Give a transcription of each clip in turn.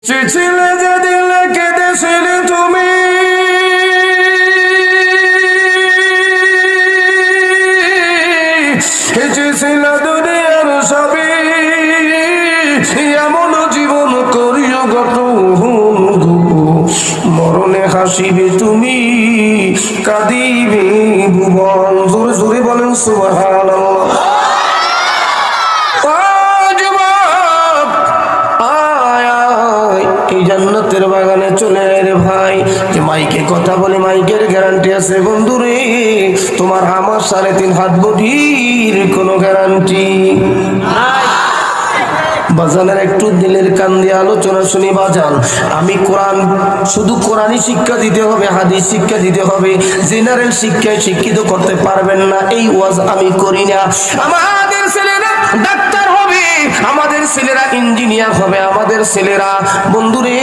চিছিলে যে দিলে কেঁদেছিলে তুমি হেঁচেছিল দুনিয়ার সবই এমন জীবন করিও গত মরণে হাসিবে তুমি কাঁদিবে ভুবন। জোরে জোরে বলেন সুবহানাল্লাহ। জান্নাতের বাগানে চলে রে ভাই, যে মাইকে কথা বলে মাইকের গ্যারান্টি আছে বন্ধু রে, তোমার আমার 3.5 হাত বডির কোনো গ্যারান্টি নাই। বাজানের একটু দিলের কান দিয়ে আলোচনা শুনি বাজান। আমি কোরআন শুধু কোরআনই শিক্ষা দিতে হবে, হাদিস শিক্ষা দিতে হবে, জেনারেল শিক্ষায় শিক্ষিত করতে পারবেন না, এই ওয়াজ আমি করি না। আমাদের ছেলেরা ডাক্তার হবে, আমাদের ছেলেরা ইঞ্জিনিয়ার হবে, আমাদের ছেলেরা বন্ধুরে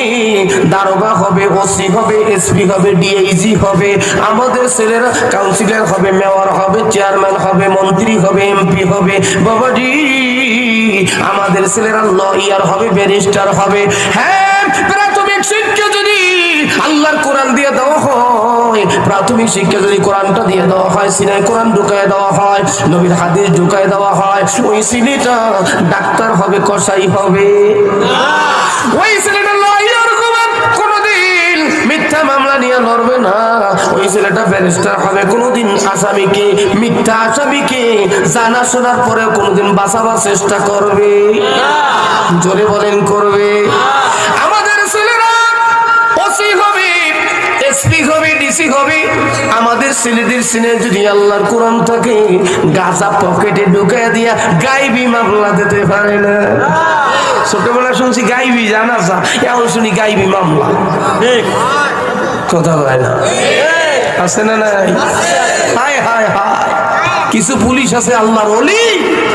দারোগা হবে, ওসি হবে, এসপি হবে, ডিআইজি হবে, আমাদের ছেলেরা কাউন্সিলর হবে, মেয়র হবে, চেয়ারম্যান হবে, মন্ত্রী হবে, এমপি হবে। বাবাজি আমাদের ছেলেরা লয়ার হবে, ব্যারিস্টার হবে। হ্যাঁ, প্রাথমিক শিক্ষা যদি আল্লাহর কোরআন দিয়ে দেওয়া হয়, প্রাথমিক শিক্ষা যদি কোরআনটা দিয়ে দেওয়া হয়, সিনায় কোরআন ঢুকায় দেওয়া হয়, নবীর হাদিস ঢুকায় দেওয়া হয়, ওই ছেলেটা ডাক্তার হবে, কসাই হবে, ওই ছেলেটা লয়ার হবে, কোনদিন মিথ্যা মামলা নিয়ে লড়বে না, ওই ছেলেটা ব্যারিস্টার হবে, কোনদিন আসামিকে মিথ্যা আসামিকে জানা শোনার পরে কোনদিন বাঁচাবার চেষ্টা করবে। জোরে বলেন করবে। আমাদের ছেলেরা ওসি হবে, এসপি হবে, ডিসি হবে। আমাদের ছেলেদের সিনে যদি আল্লাহর কোরআন থাকে, গাঁজা পকেটে ঢুকায় দিয়া গাইবি মামলা দিতে পারে না। ছোটবেলা শুনছি গাইবি জানা যা, এখন শুনি গাইবি মামলা। কথা হয় না, আছে না নাই? হায় হায় হায়, কিছু পুলিশ আছে আল্লাহর ওলি,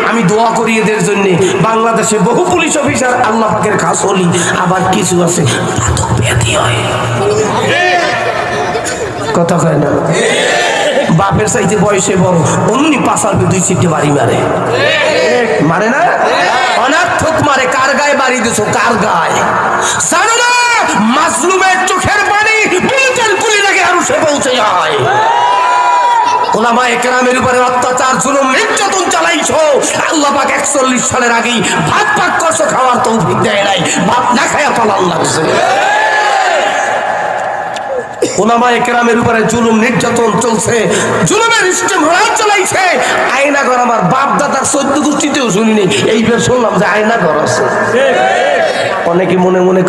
আমি দোয়া করি এদের জন্য। বাংলাদেশে বহু পুলিশ অফিসার আল্লাহ পাকের খাস ওলি, আবার কিছু আছে পাতক ব্যাধি হয়। কথা কয় না, বাপের চাইতে বয়সে বড়, অমনি পাশার 2 সিটে বাড়ি মারে, মারে না? অনার্থক মারে। কার গায়ে বাড়ি দিছো? কার গায়ে? জানো না মাজলুমের চোখের পানি বুলেটের গুলি লাগে আরো সে পৌঁছে যায়। ওলামায়ে কেরামের উপরে অত্যাচার, জুলুম, নির্যাতন চালাইছো, আল্লাহ পাক 41 সালের আগেই ভাত পাক করছো, খাওয়ার তৌফিক দেয় নাই, ভাত না খায়া পালাল লাগছে। ওলামায়ে কেরামের উপরে জুলুম নির্যাতন চলছে, জুলুমের ইস্তেমরার চালাইছে। আয়নাঘর আমার বাপ দাদার 14 গোষ্ঠীতেও শুনিনি, এইবার শুনলাম যে আয়নাঘর আছে। অনেকে মনে মনে